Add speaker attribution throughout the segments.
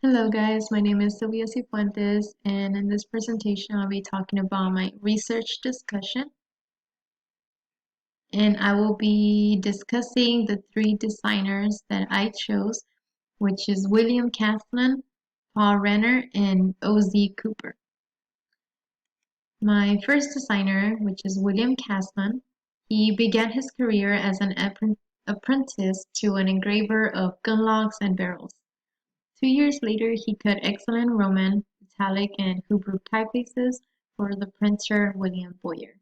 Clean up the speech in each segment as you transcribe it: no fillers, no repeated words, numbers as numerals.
Speaker 1: Hello guys, my name is Sylvia Cifuentes, and in this presentation I'll be talking about my research discussion, and I will be discussing the three designers that I chose, which is William Castman, Paul Renner, and Ozzie Cooper. My first designer, which is William Castman, he began his career as an apprentice to an engraver of gun locks and barrels. 2 years later, he cut excellent Roman, italic, and Hebrew typefaces for the printer William Boyer.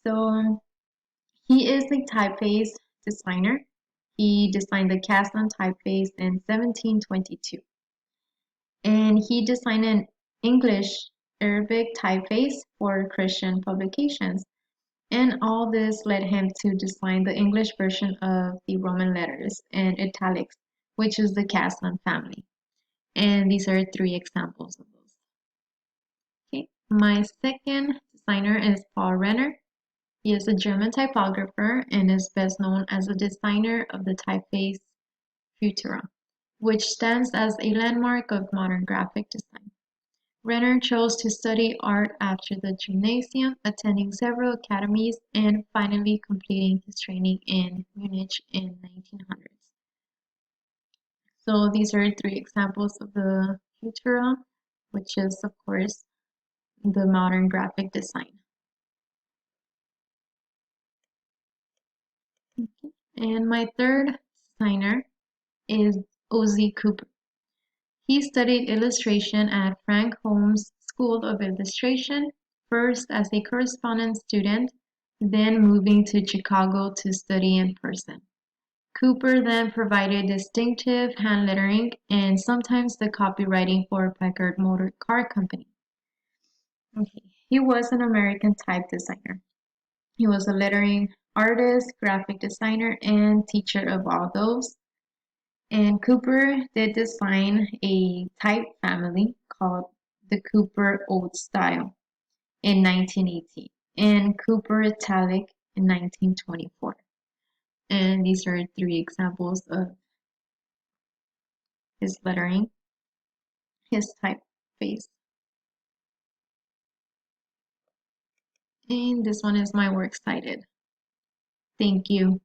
Speaker 1: So he is a typeface designer. He designed the Castman typeface in 1722. And he designed an English Arabic typeface for Christian publications. And all this led him to design the English version of the Roman letters and italics, which is the Castman family. And these are three examples of those. Okay, my second designer is Paul Renner. He is a German typographer and is best known as a designer of the typeface Futura, which stands as a landmark of modern graphic design. Renner chose to study art after the gymnasium, attending several academies and finally completing his training in Munich in 1900s. So these are three examples of the Futura, which is of course the modern graphic design. Okay. And my third designer is Ozzie Cooper. He studied illustration at Frank Holmes School of Illustration, first as a correspondence student, then moving to Chicago to study in person. Cooper then provided distinctive hand lettering and sometimes the copywriting for Packard Motor Car Company. Okay. He was an American type designer. He was a lettering artist, graphic designer, and teacher of all those. And Cooper did design a type family called the Cooper Old Style in 1918 and Cooper Italic in 1924. And these are three examples of his lettering, his typeface. And this one is my works cited. Thank you.